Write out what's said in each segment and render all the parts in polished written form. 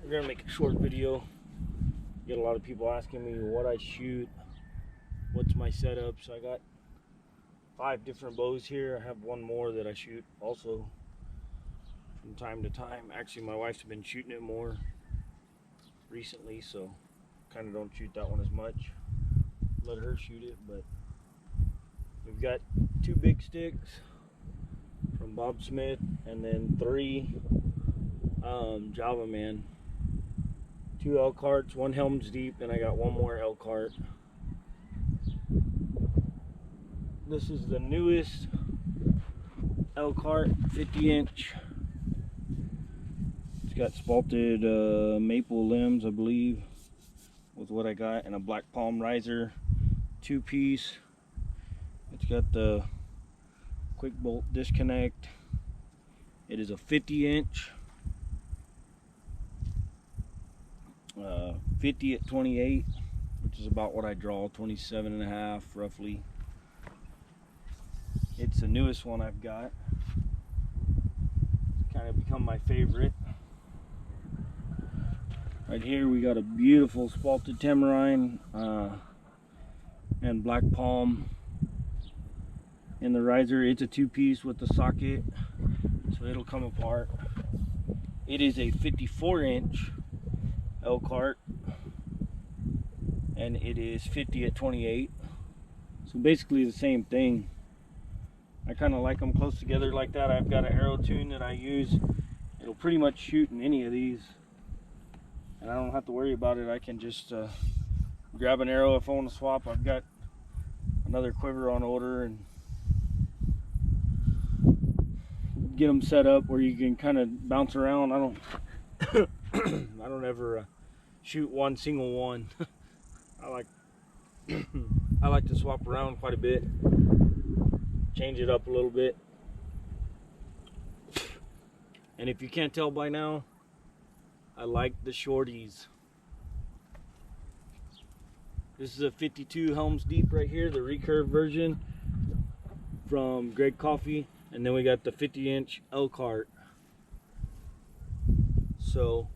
We're gonna make a short video. Get a lot of people asking me what I shoot, what's my setup. So I got 5 different bows here. I have one more that I shoot also from time to time. Actually, my wife's been shooting it more recently, so kind of don't shoot that one as much. Let her shoot it. But we've got 2 big sticks from Bob Smith, and then 3 Java Man, 2 elkharts, 1 helms deep, and I got 1 more elkhart. This is the newest elkhart, 50-inch. It's got spalted maple limbs, I believe, with what I got, and a black palm riser, 2-piece. It's got the quick bolt disconnect. It is a 50-inch, 50 at 28, which is about what I draw, 27.5 roughly. It's the newest one I've got. It's kind of become my favorite. Right here we got a beautiful spalted tamarine and black palm in the riser. It's a 2-piece with the socket, so it'll come apart. It is a 54-inch elkhart, and it is 50 at 28. So basically the same thing. I kind of like them close together like that. I've got an arrow tune that I use. It'll pretty much shoot in any of these, and I don't have to worry about it. I can just grab an arrow if I want to swap. I've got another quiver on order, and get them set up where you can kind of bounce around. I don't ever shoot one single one. I like to swap around quite a bit, change it up a little bit. And if you can't tell by now, I like the shorties. This is a 52 helms deep right here, the recurve version from Greg Coffee, and then we got the 50-inch elkhart. So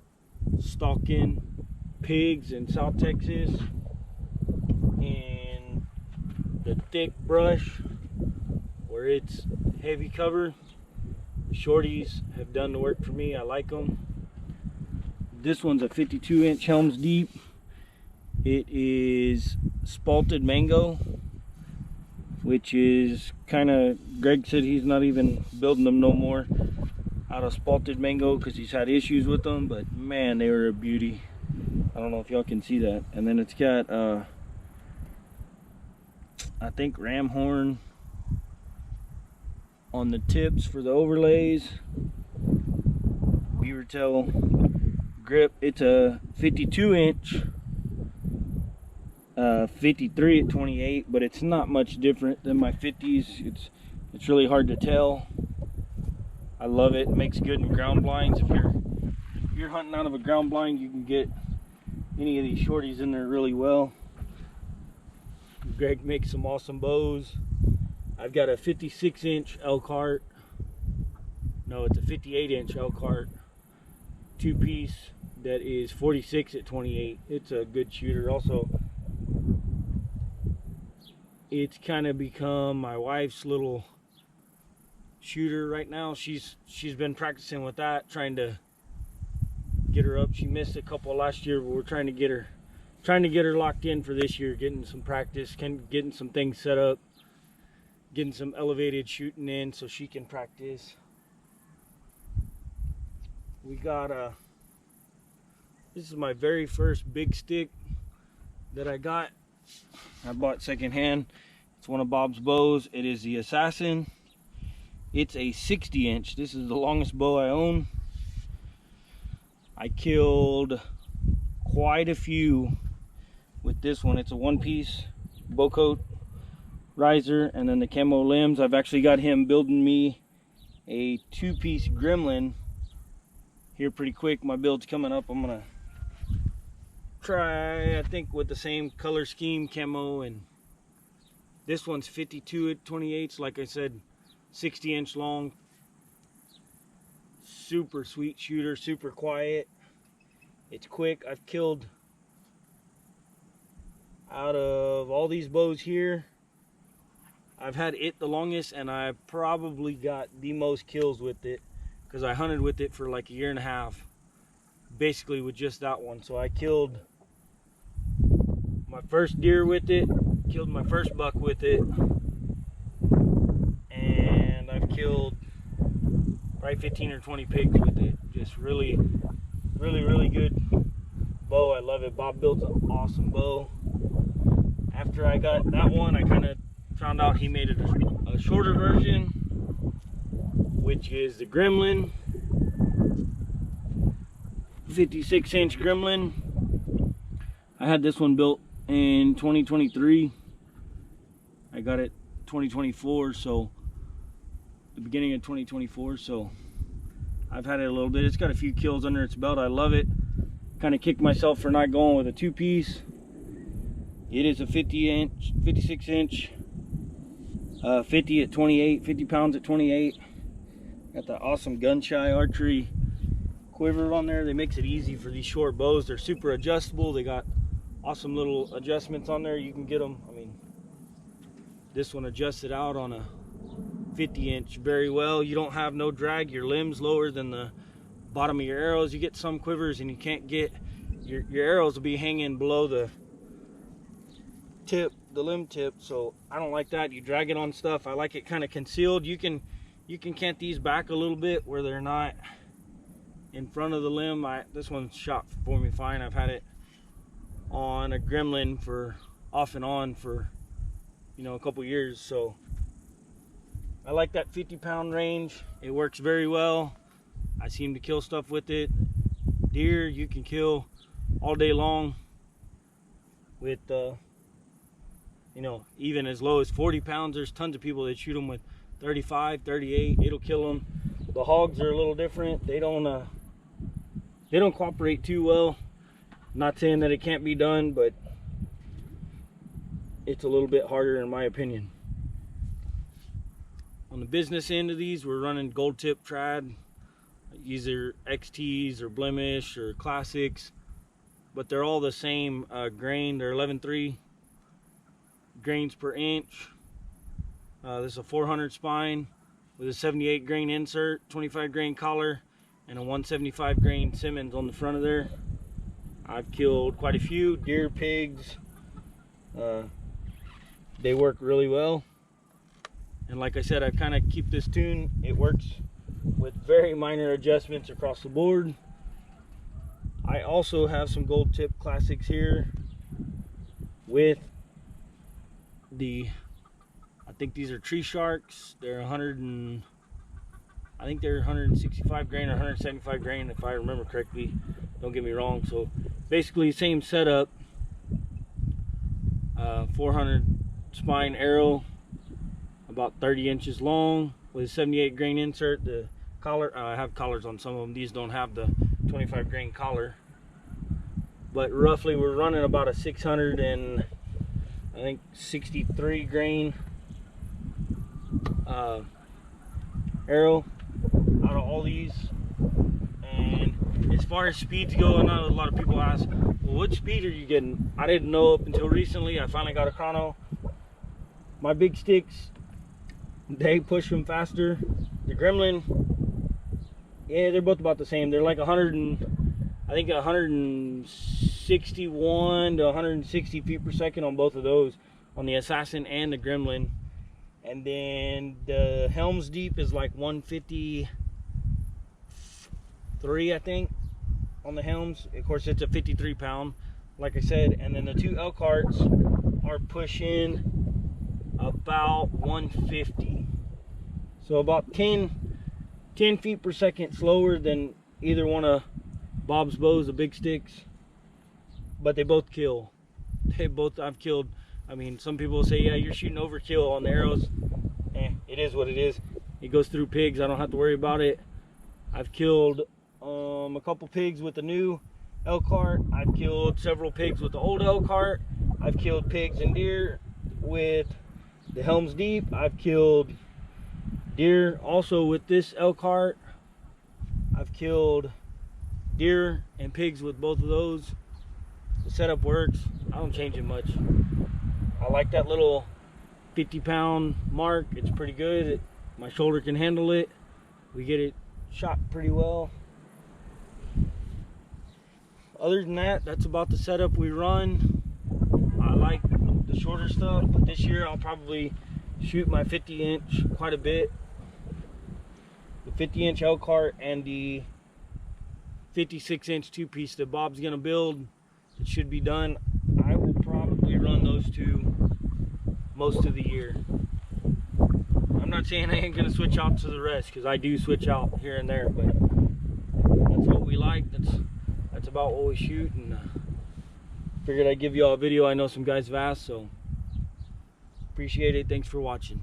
stalking pigs in South Texas in the thick brush where it's heavy cover, the shorties have done the work for me. I like them. This one's a 52-inch helms deep. It is spalted mango, which is kind of, Greg said he's not even building them no more out of spalted mango because he's had issues with them, but man, they were a beauty. I don't know if y'all can see that. And then it's got I think ram horn on the tips for the overlays, beaver tail grip. It's a 52-inch 53 at 28, but it's not much different than my 50s. It's really hard to tell. I love it. It makes good in ground blinds. If you're hunting out of a ground blind, you can get any of these shorties in there really well. Greg makes some awesome bows. I've got a 56-inch elkhart. No, it's a 58-inch elkhart, 2-piece that is 46 at 28. It's a good shooter. Also, it's kind of become my wife's little shooter right now. She's been practicing with that, trying to get her up. She missed a couple last year, but we're trying to get her locked in for this year, getting some practice, getting some things set up, getting some elevated shooting in so she can practice. We got this is my very first big stick that I got. I bought secondhand. It's one of Bob's bows. It is the Assassin. It's a 60-inch. This is the longest bow I own. I killed quite a few with this one. It's a 1-piece bow coat riser, and then the camo limbs. I've actually got him building me a 2-piece Gremlin here pretty quick. My build's coming up. I'm gonna try, I think, with the same color scheme, camo, and this one's 52 at 28. Like I said, 60-inch long. Super sweet shooter, super quiet. It's quick. I've killed, out of all these bows here, I've had it the longest, and I probably got the most kills with it because I hunted with it for like a year and a half, basically with just that one. So I killed my first deer with it, killed my first buck with it, and I've killed probably 15 or 20 pigs with it. Just really good bow. I love it. Bob builds an awesome bow. After I got that one, I kind of found out he made a shorter version, which is the Gremlin, 56-inch Gremlin. I had this one built in 2023. I got it 2024, so the beginning of 2024. So I've had it a little bit. It's got a few kills under its belt. I love it. Kind of kicked myself for not going with a 2-piece. It is a 56-inch, 50 at 28, 50 pounds at 28. Got the awesome gun-shy archery quiver on there. That makes it easy for these short bows. They're super adjustable. They got awesome little adjustments on there. You can get them, I mean, this one adjusted out on a 50-inch very well. You don't have no drag. Your limb's lower than the bottom of your arrows. You get some quivers and you can't get, your arrows will be hanging below the tip, the limb tip. So I don't like that. You drag it on stuff. I like it kind of concealed. You can cant these back a little bit where they're not in front of the limb. This one's shot for me fine. I've had it on a Gremlin for off and on for, you know, a couple years. So I like that 50-pound range. It works very well. I seem to kill stuff with it. Deer you can kill all day long with you know, even as low as 40 pounds. There's tons of people that shoot them with 35, 38. It'll kill them. The hogs are a little different. They don't cooperate too well. Not saying that it can't be done, but it's a little bit harder in my opinion. On the business end of these, we're running gold tip trad, either XTs or blemish or classics, but they're all the same grain. They're 11.3 grains per inch. This is a 400 spine with a 78 grain insert, 25 grain collar, and a 175 grain Simmons on the front of there. I've killed quite a few deer, pigs. They work really well. And like I said, I kind of keep this tune. It works with very minor adjustments across the board. I also have some gold tip classics here with the, I think these are Tree Sharks. They're 165 grain or 175 grain if I remember correctly. Don't get me wrong. So basically same setup. 400 spine arrow, about 30 inches long with a 78 grain insert. The collar, I have collars on some of them. These don't have the 25 grain collar, but roughly we're running about a 600 and I think 63 grain arrow out of all these. And as far as speeds go, I know a lot of people ask, well, what speed are you getting? I didn't know up until recently. I finally got a chrono. My big sticks, they push them faster. The Gremlin, yeah, they're both about the same. They're like 161 to 160 feet per second on both of those, on the Assassin and the Gremlin. And then the Helms deep is like 153, I think, on the Helms. Of course, it's a 53 pound, like I said. And then the two elkharts are pushing about 150. So about 10 feet per second slower than either one of Bob's bows, the big sticks. But they both kill. I've killed. I mean, some people say, yeah, you're shooting overkill on the arrows. It is what it is. It goes through pigs. I don't have to worry about it. I've killed a couple pigs with the new elkhart. I've killed several pigs with the old elkhart. I've killed pigs and deer with the Helms Deep. I've killed deer also with this elkhart. I've killed deer and pigs with both of those. The setup works. I don't change it much. I like that little 50-pound mark. It's pretty good. My shoulder can handle it. We get it shot pretty well. Other than that, that's about the setup we run. I like the shorter stuff, but this year I'll probably shoot my 50-inch quite a bit. The 50-inch elkhart and the 56-inch two-piece that Bob's gonna build. It should be done. I will probably run those two most of the year. I'm not saying I ain't gonna switch out to the rest, because I do switch out here and there, but that's what we like. That's about what we shoot, and figured I'd give you all a video. I know some guys have asked, so appreciate it. Thanks for watching.